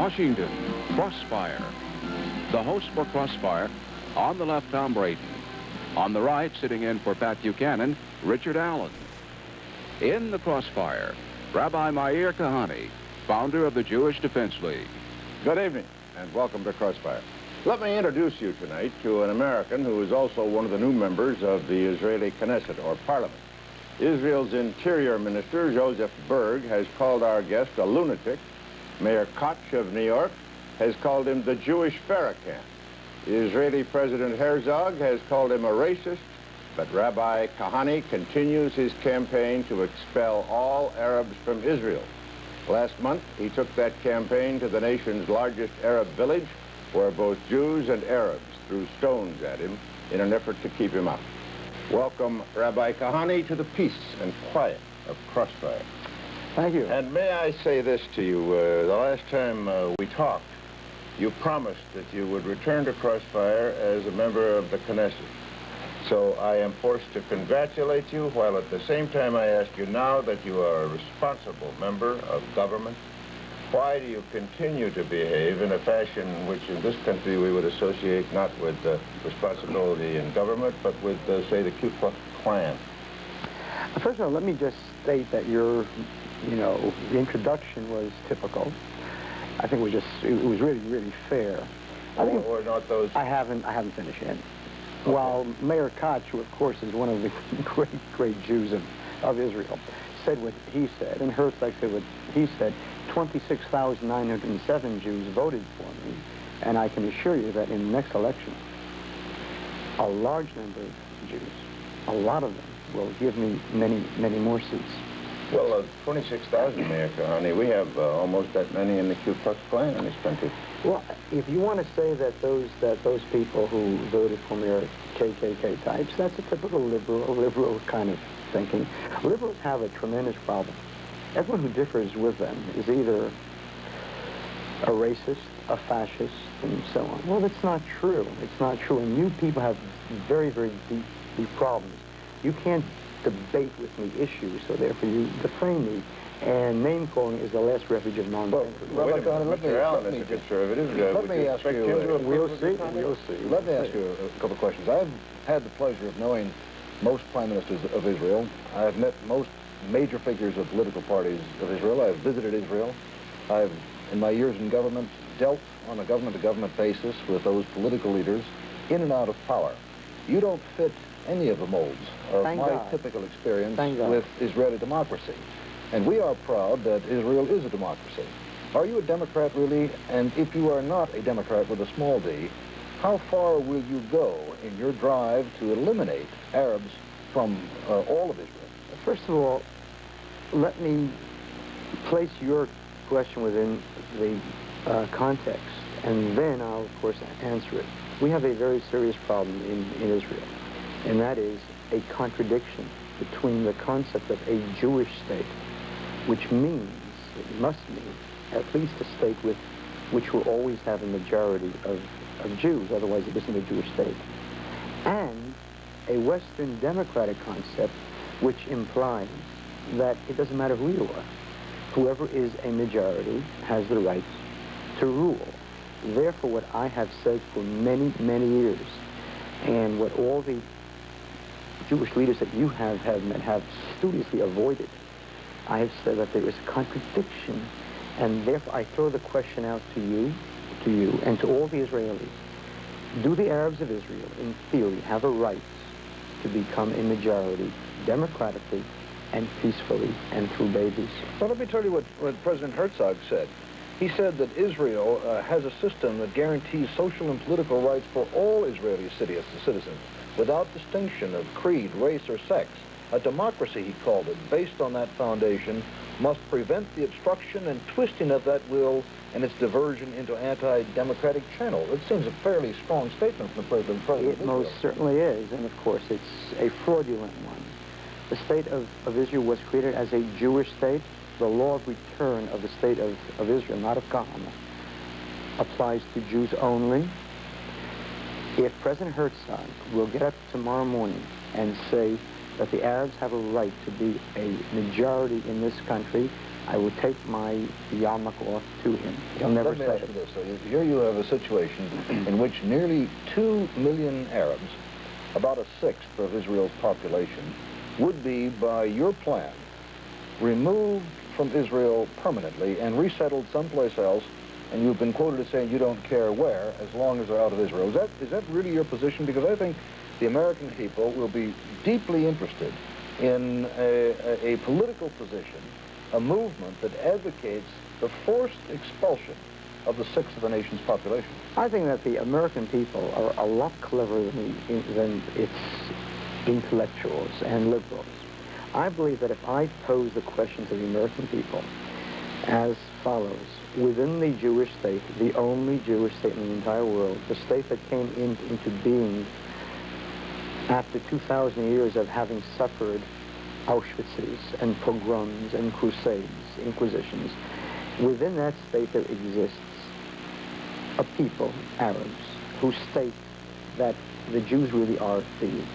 Washington, Crossfire. The host for Crossfire, on the left, Tom Brayton. On the right, sitting in for Pat Buchanan, Richard Allen. In the Crossfire, Rabbi Meir Kahane, founder of the Jewish Defense League. Good evening, and welcome to Crossfire. Let me introduce you tonight to an American who is also one of the new members of the Israeli Knesset, or Parliament. Israel's Interior Minister, Joseph Berg, has called our guest a lunatic. Mayor Koch of New York has called him the Jewish Farrakhan. Israeli President Herzog has called him a racist, but Rabbi Kahane continues his campaign to expel all Arabs from Israel. Last month, he took that campaign to the nation's largest Arab village, where both Jews and Arabs threw stones at him in an effort to keep him out. Welcome, Rabbi Kahane, to the peace and quiet of Crossfire. Thank you. And may I say this to you, the last time we talked, you promised that you would return to Crossfire as a member of the Knesset. So I am forced to congratulate you, while at the same time I ask you now that you are a responsible member of government. Why do you continue to behave in a fashion which in this country we would associate not with responsibility in government, but with, say, the Ku Klux Klan? First of all, let me just state that the introduction was typical. I think it was really, really fair. Or not those... I haven't finished yet. Okay. While Mayor Koch, who of course is one of the great Jews of Israel, said what he said, and Herzog said what he said, 26,907 Jews voted for me, and I can assure you that in the next election, a large number of Jews, a lot of them, will give me many, many more seats. Well, 26,000, Mayor Kahane. We have almost that many in the Ku Klux Klan in this country. Well, if you want to say that those people who voted for me are KKK types, that's a typical liberal kind of thinking. Liberals have a tremendous problem. Everyone who differs with them is either a racist, a fascist, and so on. Well, that's not true. It's not true. And you people have very, very deep problems. You can't debate with me issues, so therefore you defame me. And name-calling is the last refuge of non-thinkers. Well, wait a minute, Mr. Allen is a conservative. Let me ask you... We'll see. Let me ask you a couple of questions. I've had the pleasure of knowing most prime ministers of Israel. I've met most major figures of political parties of Israel. I've visited Israel. I've, in my years in government, dealt on a government-to-government basis with those political leaders in and out of power. You don't fit any of the molds of my typical experience with Israeli democracy. And we are proud that Israel is a democracy. Are you a Democrat, really? And if you are not a Democrat with a small d, how far will you go in your drive to eliminate Arabs from all of Israel? First of all, let me place your question within the context, and then I'll, of course, answer it. We have a very serious problem in Israel, and that is a contradiction between the concept of a Jewish state, which means, it must mean, at least a state which will always have a majority of Jews, otherwise it isn't a Jewish state, and a Western democratic concept which implies that it doesn't matter who you are. Whoever is a majority has the right to rule. Therefore, what I have said for many, many years, and what all the Jewish leaders that you have met have studiously avoided, I have said that there is a contradiction, and therefore I throw the question out to you, and to all the Israelis. Do the Arabs of Israel, in theory, have a right to become a majority democratically and peacefully and through babies? Well, let me tell you what President Herzog said. He said that Israel has a system that guarantees social and political rights for all Israeli citizens, without distinction of creed, race, or sex. A democracy, he called it, based on that foundation, must prevent the obstruction and twisting of that will and its diversion into anti-democratic channels. It seems a fairly strong statement from the President of Israel. It most certainly is, and of course it's a fraudulent one. The state of Israel was created as a Jewish state. The law of return of the state of Israel, not of Kahane, applies to Jews only. If President Herzog will get up tomorrow morning and say that the Arabs have a right to be a majority in this country, I would take my yarmulke off to him. He'll never Let me say ask it. you this. So here you have a situation in which nearly 2 million Arabs, about a sixth of Israel's population, would be, by your plan, removed from Israel permanently and resettled someplace else, and you've been quoted as saying you don't care where, as long as they're out of Israel. Is that really your position? Because I think the American people will be deeply interested in a political position, a movement that advocates the forced expulsion of the sixth of the nation's population. I think that the American people are a lot cleverer than its intellectuals and liberals. I believe that if I pose the question to the American people as follows: within the Jewish state, the only Jewish state in the entire world, the state that came into being after 2,000 years of having suffered Auschwitzes and pogroms and crusades, inquisitions, within that state there exists a people, Arabs, who state that the Jews really are thieves.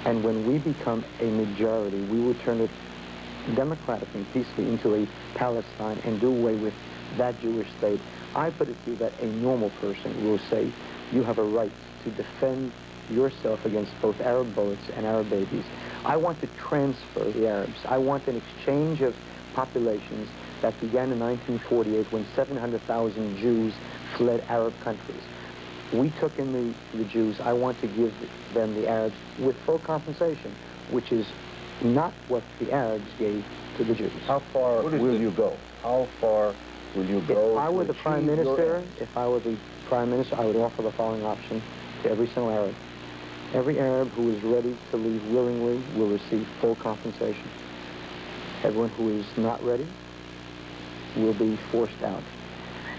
And when we become a majority, we will turn it democratically and peacefully into a Palestine and do away with that Jewish state. I put it to you that a normal person will say, you have a right to defend yourself against both Arab bullets and Arab babies. I want to transfer the Arabs. I want an exchange of populations that began in 1948 when 700,000 Jews fled Arab countries. We took in the Jews. I want to give them the Arabs with full compensation, which is not what the Arabs gave to the Jews. How far will you go? How far will you go? If I were the Prime Minister, I would offer the following option to every single Arab. Every Arab who is ready to leave willingly will receive full compensation. Everyone who is not ready will be forced out.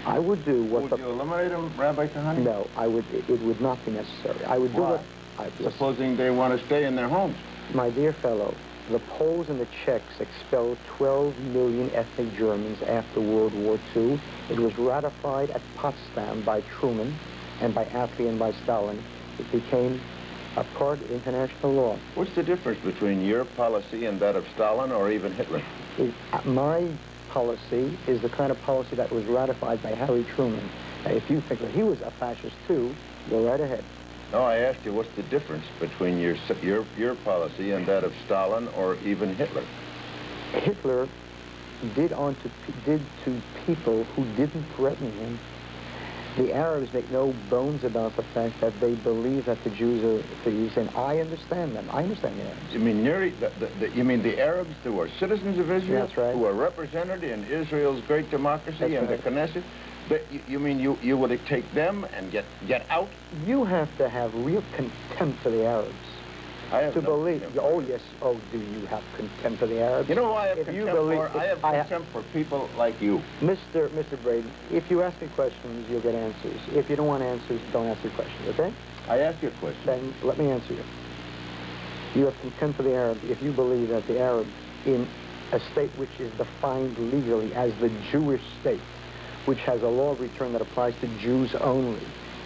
I would do what Would you eliminate them, Rabbi Kahane? No, it would not be necessary. I would do Why? what... Supposing they want to stay in their homes. My dear fellow, the Poles and the Czechs expelled 12 million ethnic Germans after World War II. It was ratified at Potsdam by Truman and by Attlee and by Stalin. It became a part of international law. What's the difference between your policy and that of Stalin or even Hitler? My policy is the kind of policy that was ratified by Harry Truman. Now, if you think that he was a fascist too, go right ahead. No, I asked you what's the difference between your policy and that of Stalin or even Hitler? Hitler did to people who didn't threaten him. The Arabs make no bones about the fact that they believe that the Jews are thieves, and I understand them. I understand the Arabs. You mean you mean the Arabs who are citizens of Israel? That's right. Who are represented in Israel's great democracy and right. the Knesset? You mean you would take them and get out? You have to have real contempt for the Arabs. I have to no believe. contempt. Oh, yes. Oh, do you have contempt for the Arabs? You know who I have If you contempt believe- for? I have contempt for people like you. Mr. Braden, if you ask me questions, you'll get answers. If you don't want answers, don't ask me questions, okay? I ask you a question. Then let me answer you. You have contempt for the Arabs if you believe that the Arab, in a state which is defined legally as the Jewish state, which has a law of return that applies to Jews only,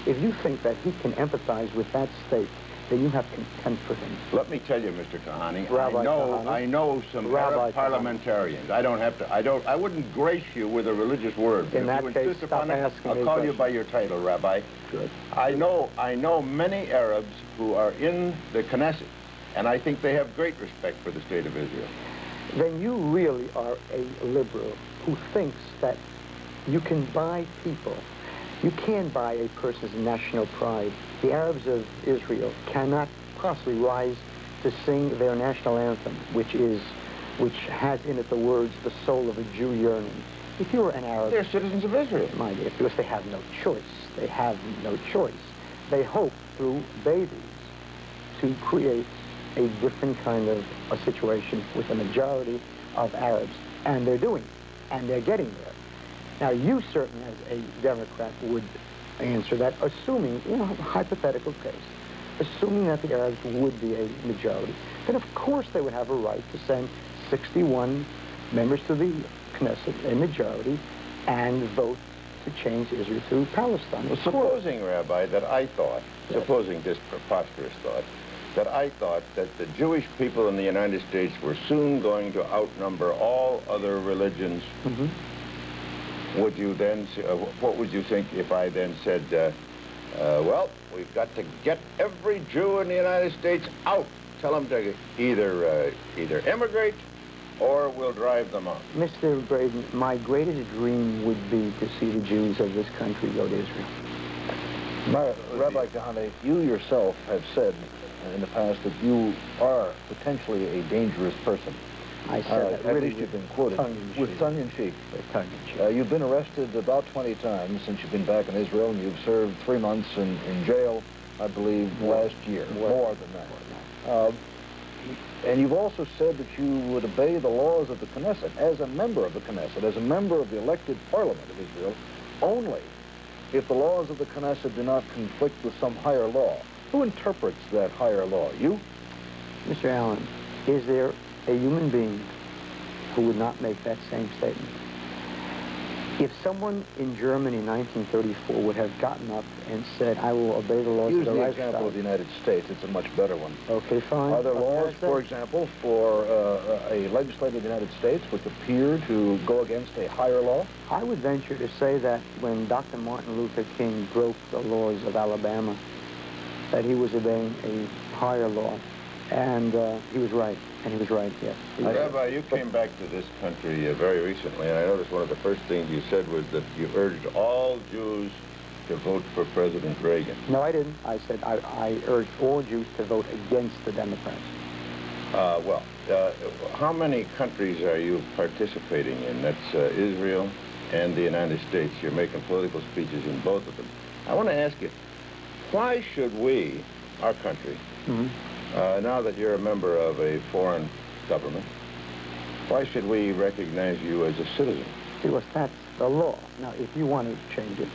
if you think that he can empathize with that state, then you have contempt for him. Let me tell you, Mr. Kahane, Rabbi Kahane. I know some Rabbi Arab Kahane. parliamentarians. I wouldn't grace you with a religious word. In If that you case, insist stop upon it, asking I'll me call you questions. by your title, Rabbi. Good. I know many Arabs who are in the Knesset, and I think they have great respect for the state of Israel. Then you really are a liberal who thinks that you can buy people. You can buy a person's national pride. The Arabs of Israel cannot possibly rise to sing their national anthem, which has in it the words, the soul of a Jew yearning. If you were an Arab... They're citizens of Israel. My dear, because they have no choice. They have no choice. They hope through babies to create a different kind of a situation with a majority of Arabs. And they're doing it. And they're getting there. Now, you certainly, as a Democrat, would answer that, assuming, hypothetical case, assuming that the Arabs would be a majority, then of course they would have a right to send 61 members to the Knesset, a majority, and vote to change Israel to Palestine. Well, supposing, Rabbi, that I thought, supposing this preposterous thought, that I thought that the Jewish people in the United States were soon going to outnumber all other religions, would you then, what would you think if I then said, well, we've got to get every Jew in the United States out. Tell them to either emigrate or we'll drive them out. Mr. Braden, my greatest dream would be to see the Jews of this country go to Israel. Rabbi Kahane, you yourself have said in the past that you are potentially a dangerous person. I said that at really least you've been quoted with tongue-in-cheek. With tongue-in-cheek. You've been arrested about 20 times since you've been back in Israel, and you've served 3 months in jail, I believe, last year. More than that. And you've also said that you would obey the laws of the Knesset as a member of the Knesset, as a member of the elected parliament of Israel, only if the laws of the Knesset do not conflict with some higher law. Who interprets that higher law? You? Mr. Allen, is there a human being who would not make that same statement? If someone in Germany in 1934 would have gotten up and said, I will obey the laws Use of the the Reichstag. example of the United States. It's a much better one. Okay, fine. Are there laws, for example, for a legislator of the United States which appear to go against a higher law? I would venture to say that when Dr. Martin Luther King broke the laws of Alabama, that he was obeying a higher law. And he was right. And he was right, yes. Rabbi, you came back to this country very recently, and I noticed one of the first things you said was that you urged all Jews to vote for President Reagan. No, I didn't. I said I urged all Jews to vote against the Democrats. How many countries are you participating in? That's Israel and the United States. You're making political speeches in both of them. I want to ask you, why should we, our country, now that you're a member of a foreign government, why should we recognize you as a citizen? Because that's the law. Now, if you want to change it,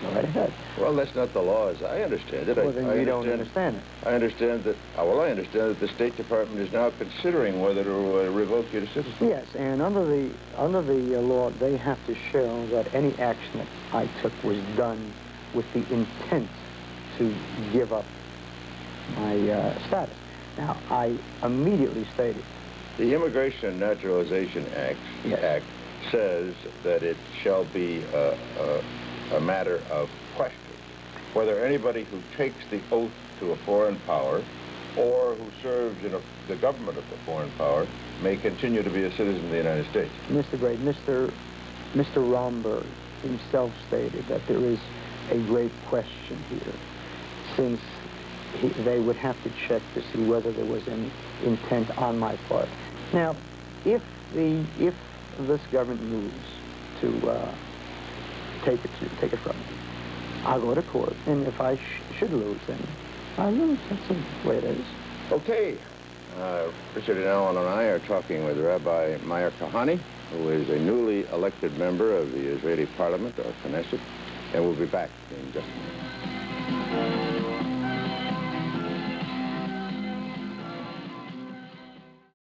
go right ahead. Well, that's not the law as I understand it. Well, then you don't understand it. I understand that, I understand that the State Department is now considering whether to revoke you to citizenship. Yes, and under the law, they have to show that any action that I took was done with the intent to give up my status. Now, I immediately stated. The Immigration and Naturalization Act says that it shall be a matter of question whether anybody who takes the oath to a foreign power or who serves in the government of the foreign power may continue to be a citizen of the United States. Mr. Gray, Mr. Romberg himself stated that there is a great question here, since they would have to check to see whether there was any intent on my part. Now, if this government moves to take it from me, I'll go to court, and if I should lose, then I lose. That's the way it is. Okay. Richard and Alan and I are talking with Rabbi Meir Kahane, who is a newly elected member of the Israeli Parliament, or Knesset, and we'll be back in just a minute.